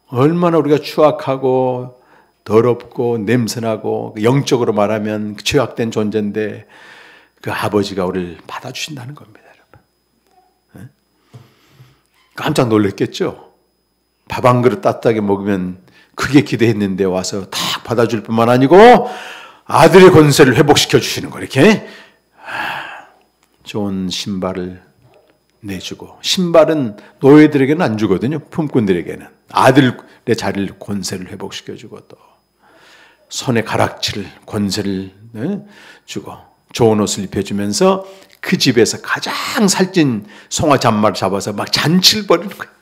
얼마나 우리가 추악하고 더럽고 냄새나고 영적으로 말하면 죄악된 존재인데 그 아버지가 우리를 받아주신다는 겁니다. 여러분. 깜짝 놀랐겠죠? 밥 한 그릇 따뜻하게 먹으면 그게 기대했는데 와서 딱 받아줄 뿐만 아니고 아들의 권세를 회복시켜 주시는 거 이렇게 좋은 신발을 내주고 신발은 노예들에게는 안 주거든요. 품꾼들에게는 아들의 자리를 권세를 회복시켜주고 또 손에 가락지를 권세를 주고 좋은 옷을 입혀주면서 그 집에서 가장 살찐 송아 잔마를 잡아서 막 잔치를 벌이는 거예요.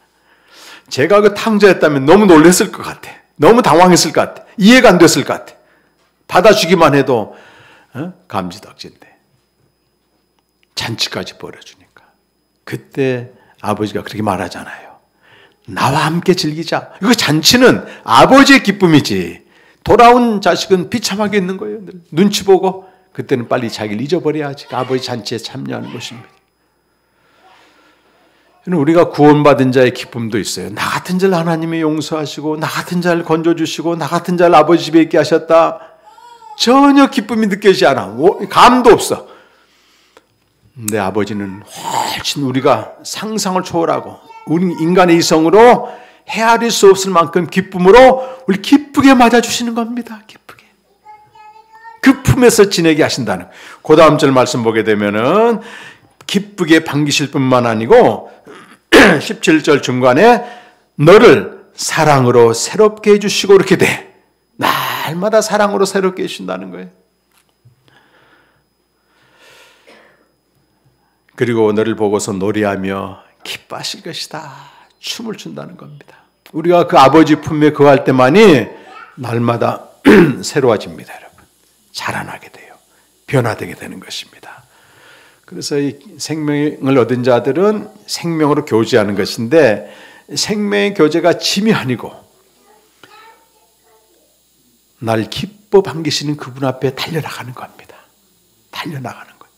제가 그 탕자였다면 너무 놀랐을 것 같아. 너무 당황했을 것 같아. 이해가 안 됐을 것 같아. 받아주기만 해도 감지덕진데 잔치까지 벌여주니까 그때 아버지가 그렇게 말하잖아요. 나와 함께 즐기자. 이거 잔치는 아버지의 기쁨이지 돌아온 자식은 비참하게 있는 거예요. 눈치 보고 그때는 빨리 자기를 잊어버려야지 아버지 잔치에 참여하는 것입니다. 우리가 구원받은 자의 기쁨도 있어요. 나 같은 자를 하나님이 용서하시고 나 같은 자를 건져주시고 나 같은 자를 아버지 집에 있게 하셨다. 전혀 기쁨이 느껴지지 않아. 감도 없어. 근데 아버지는 훨씬 우리가 상상을 초월하고 우리 인간의 이성으로 헤아릴 수 없을 만큼 기쁨으로 우리 기쁘게 맞아주시는 겁니다. 기쁘게. 그 품에서 지내게 하신다는. 그 다음 절 말씀 보게 되면은 기쁘게 반기실 뿐만 아니고 17절 중간에 너를 사랑으로 새롭게 해주시고 이렇게 돼. 날마다 사랑으로 새롭게 해주신다는 거예요. 그리고 너를 보고서 노래하며 기뻐하실 것이다. 춤을 춘다는 겁니다. 우리가 그 아버지 품에 거할 때만이 날마다 새로워집니다. 여러분. 자라나게 돼요. 변화되게 되는 것입니다. 그래서 이 생명을 얻은 자들은 생명으로 교제하는 것인데 생명의 교제가 짐이 아니고 날 기뻐 반기시는 그분 앞에 달려나가는 겁니다. 달려나가는 거예요.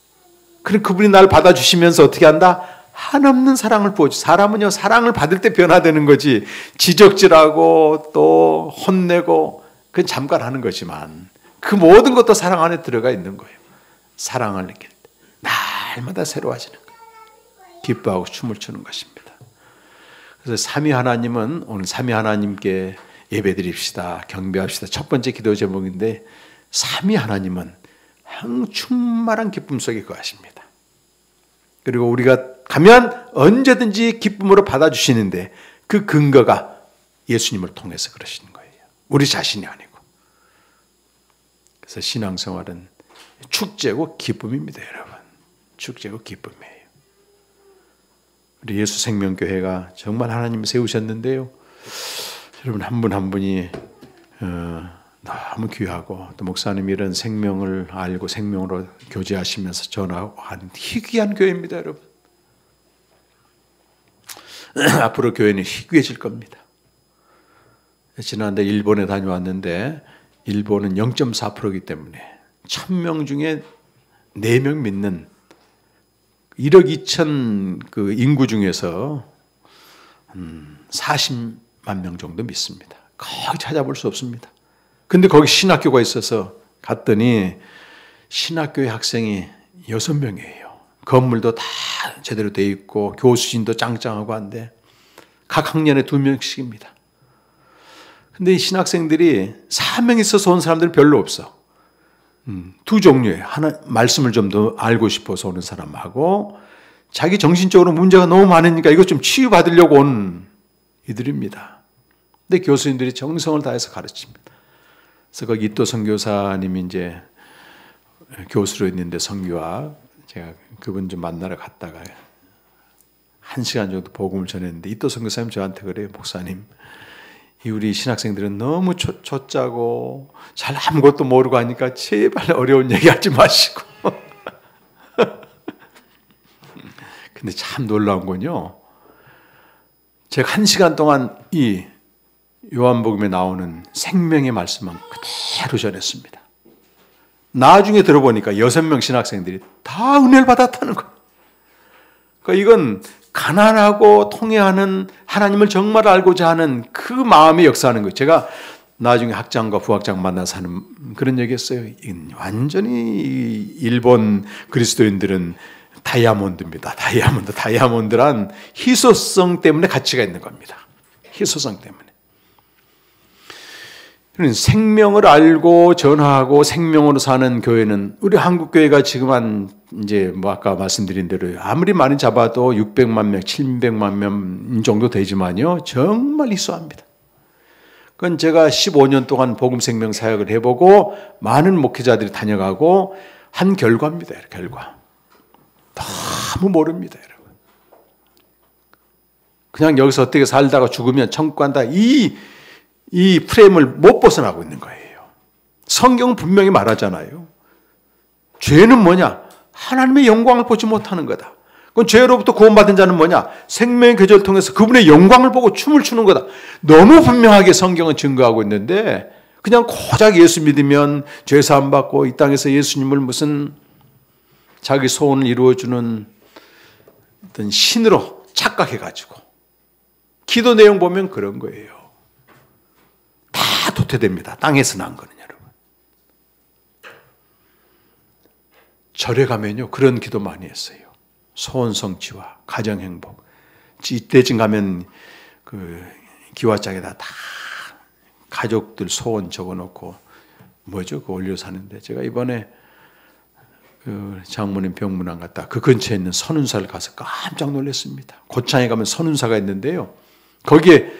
그럼 그분이 날 받아주시면서 어떻게 한다? 한없는 사랑을 보여줘. 사람은요 사랑을 받을 때 변화되는 거지 지적질하고 또 혼내고 그건 잠깐 하는 거지만 그 모든 것도 사랑 안에 들어가 있는 거예요. 사랑을 느낄 때 날마다 새로워지는 거예요. 기뻐하고 춤을 추는 것입니다. 그래서 삼위 하나님은 오늘 삼위 하나님께 예배드립시다, 경배합시다. 첫 번째 기도 제목인데 삼위 하나님은 충만한 기쁨 속에 거하십니다. 그리고 우리가 가면 언제든지 기쁨으로 받아주시는데 그 근거가 예수님을 통해서 그러시는 거예요. 우리 자신이 아니고. 그래서 신앙생활은 축제고 기쁨입니다, 여러분. 축제고 기쁨이에요. 우리 예수 생명교회가 정말 하나님이 세우셨는데요. 여러분 한 분 한 분이 너무 귀하고 또 목사님이 이런 생명을 알고 생명으로 교제하시면서 전하는 희귀한 교회입니다, 여러분. 앞으로 교회는 희귀해질 겁니다. 지난해 일본에 다녀왔는데 일본은 0.4%이기 때문에 1000명 중에 4명 믿는 1억 2천 그 인구 중에서 40만 명 정도 믿습니다. 거의 찾아볼 수 없습니다. 근데 거기 신학교가 있어서 갔더니 신학교의 학생이 6명이에요. 건물도 다 제대로 돼 있고 교수진도 짱짱하고 한데 각 학년에 2명씩입니다. 근데 이 신학생들이 사명 있어서 온 사람들은 별로 없어. 두 종류예요. 하나 말씀을 좀 더 알고 싶어서 오는 사람하고 자기 정신적으로 문제가 너무 많으니까 이것 좀 치유받으려고 온 이들입니다. 근데 교수님들이 정성을 다해서 가르칩니다. 그래서 거기 이또 선교사님이 이제 교수로 있는데 선교와 제가 그분 좀 만나러 갔다가 1시간 정도 복음을 전했는데 이또 선교사님 저한테 그래요. 목사님, 이 우리 신학생들은 너무 초짜고 잘 아무것도 모르고 하니까 제발 어려운 얘기하지 마시고. 근데 참 놀라운 건요. 제가 1시간 동안 이 요한복음에 나오는 생명의 말씀만 그대로 전했습니다. 나중에 들어보니까 6명 신학생들이 다 은혜를 받았다는 거예요. 그러니까 이건 가난하고 통회하는 하나님을 정말 알고자 하는 그 마음이 역사하는 거예요. 제가 나중에 학장과 부학장 만나서 하는 그런 얘기했어요. 완전히 일본 그리스도인들은 다이아몬드입니다. 다이아몬드란 희소성 때문에 가치가 있는 겁니다. 희소성 때문에. 생명을 알고 전하고 생명으로 사는 교회는 우리 한국 교회가 지금 한 이제 뭐 아까 말씀드린 대로 아무리 많이 잡아도 600만 명, 700만 명 정도 되지만요 정말 희소합니다. 그건 제가 15년 동안 복음 생명 사역을 해보고 많은 목회자들이 다녀가고 한 결과입니다. 결과. 너무 모릅니다, 여러분. 그냥 여기서 어떻게 살다가 죽으면 천국 간다. 이 프레임을 못 벗어나고 있는 거예요. 성경은 분명히 말하잖아요. 죄는 뭐냐? 하나님의 영광을 보지 못하는 거다. 그건 죄로부터 구원받은 자는 뭐냐? 생명의 계절을 통해서 그분의 영광을 보고 춤을 추는 거다. 너무 분명하게 성경은 증거하고 있는데 그냥 고작 예수 믿으면 죄 사함 받고 이 땅에서 예수님을 무슨 자기 소원을 이루어주는 어떤 신으로 착각해가지고 기도 내용 보면 그런 거예요. 다 도태됩니다. 땅에서 난 거는 여러분. 절에 가면요 그런 기도 많이 했어요. 소원 성취와 가정 행복. 이때쯤 가면 그 기와장에다 다 가족들 소원 적어놓고 뭐죠? 그 올려 사는데 제가 이번에 그 장모님 병문안 갔다 그 근처에 있는 선운사를 가서 깜짝 놀랐습니다. 고창에 가면 선운사가 있는데요. 거기에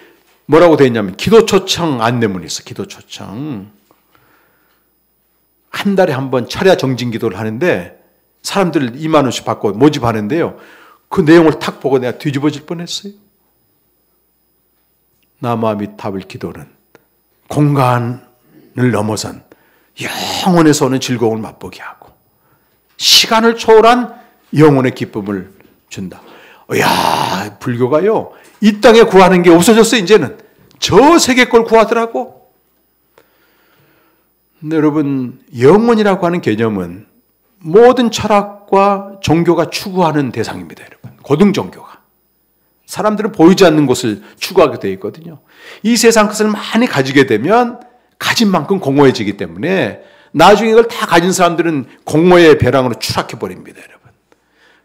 뭐라고 되어 있냐면 기도 초청 안내문이 있어. 기도 초청. 한 달에 한 번 철야 정진 기도를 하는데 사람들 2만 원씩 받고 모집하는데요. 그 내용을 탁 보고 내가 뒤집어질 뻔했어요. 나무아미타불 기도는 공간을 넘어선 영혼에서 오는 즐거움을 맛보게 하고 시간을 초월한 영혼의 기쁨을 준다. 이야, 불교가요. 이 땅에 구하는 게 없어졌어요, 이제는. 저 세계 걸 구하더라고. 근데 여러분, 영혼이라고 하는 개념은 모든 철학과 종교가 추구하는 대상입니다, 여러분. 고등 종교가. 사람들은 보이지 않는 것을 추구하게 되어 있거든요. 이 세상 것을 많이 가지게 되면 가진 만큼 공허해지기 때문에 나중에 이걸 다 가진 사람들은 공허의 벼랑으로 추락해 버립니다, 여러분.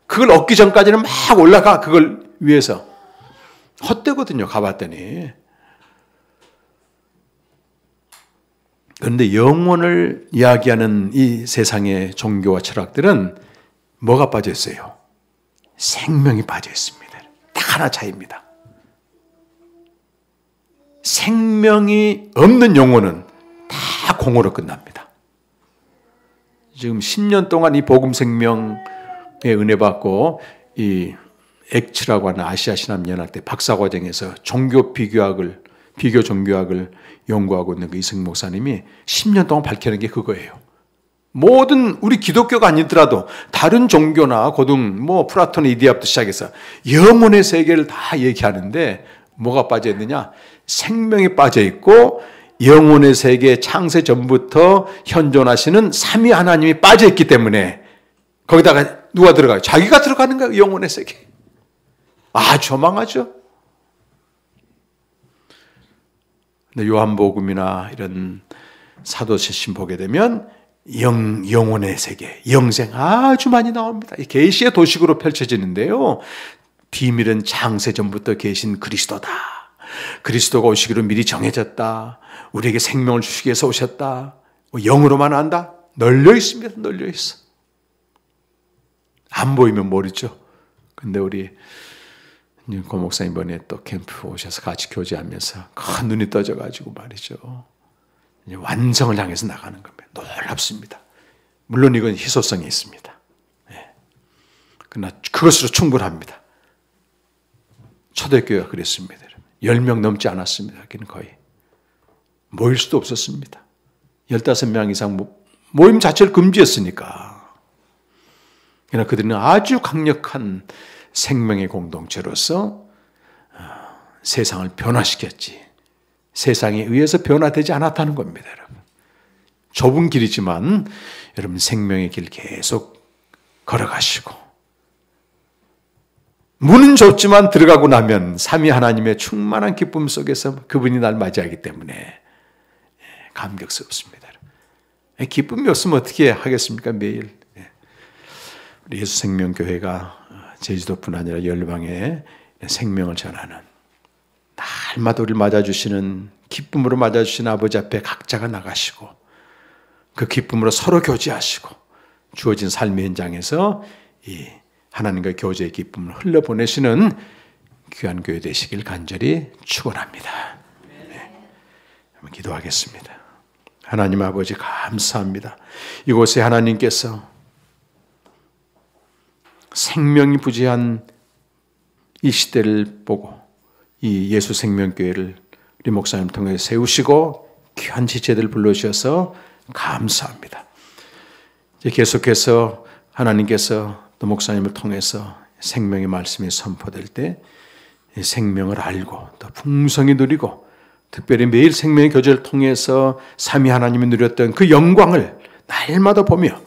그걸 얻기 전까지는 막 올라가, 그걸 위해서. 헛되거든요. 가봤더니. 그런데 영혼을 이야기하는 이 세상의 종교와 철학들은 뭐가 빠져 있어요? 생명이 빠져 있습니다. 딱 하나 차이입니다. 생명이 없는 영혼은 다 공으로 끝납니다. 지금 10년 동안 이 복음 생명의 은혜 받고 이 엑츠라고 하는 아시아 신학연합대 박사과정에서 비교 종교학을 연구하고 있는 그 이승 목사님이 10년 동안 밝혀낸 게 그거예요. 모든 우리 기독교가 아니더라도 다른 종교나 고등 플라톤 이디압부터 시작해서 영혼의 세계를 다 얘기하는데 뭐가 빠져 있느냐? 생명이 빠져 있고 영혼의 세계 창세 전부터 현존하시는 삼위 하나님이 빠져 있기 때문에 거기다가 누가 들어가요? 자기가 들어가는 거예요. 영혼의 세계. 조망하죠. 근데 요한복음이나 이런 사도시신 보게 되면 영혼의 세계, 영생 아주 많이 나옵니다. 계시의 도식으로 펼쳐지는데요. 비밀은 창세 전부터 계신 그리스도다. 그리스도가 오시기로 미리 정해졌다. 우리에게 생명을 주시기 위해서 오셨다. 영으로만 안다. 널려 있습니다. 널려 있어. 안 보이면 모르죠. 근데 우리 고 목사님 이번에 또 캠프 오셔서 같이 교제하면서 큰 눈이 떠져가지고 말이죠. 완성을 향해서 나가는 겁니다. 놀랍습니다. 물론 이건 희소성이 있습니다. 그러나 그것으로 충분합니다. 초대교회가 그랬습니다. 10명 넘지 않았습니다. 여기는 거의. 모일 수도 없었습니다. 15명 이상 모임 자체를 금지했으니까. 그러나 그들은 아주 강력한 생명의 공동체로서 세상을 변화시켰지. 세상에 의해서 변화되지 않았다는 겁니다, 여러분. 좁은 길이지만 여러분 생명의 길 계속 걸어가시고 문은 좁지만 들어가고 나면 삼위 하나님의 충만한 기쁨 속에서 그분이 날 맞이하기 때문에 감격스럽습니다. 기쁨이 없으면 어떻게 하겠습니까? 매일. 우리 예수생명교회가 제주도뿐 아니라 열방에 생명을 전하는 날마다 우리를 맞아주시는 기쁨으로 맞아주시는 아버지 앞에 각자가 나가시고 그 기쁨으로 서로 교제하시고 주어진 삶의 현장에서 이 하나님과 교제의 기쁨을 흘려보내시는 귀한 교회 되시길 간절히 축원합니다. 한번 기도하겠습니다. 하나님 아버지 감사합니다. 이곳에 하나님께서 생명이 부재한 이 시대를 보고 이 예수 생명교회를 우리 목사님 통해 세우시고 귀한 지체들 불러주셔서 감사합니다. 이제 계속해서 하나님께서 또 목사님을 통해서 생명의 말씀이 선포될 때 생명을 알고 또 풍성히 누리고 특별히 매일 생명의 교제를 통해서 삼위 하나님이 누렸던 그 영광을 날마다 보며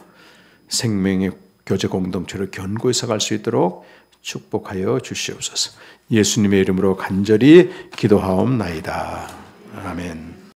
생명의 교제 공동체로 견고해서 갈 수 있도록 축복하여 주시옵소서. 예수님의 이름으로 간절히 기도하옵나이다. 아멘.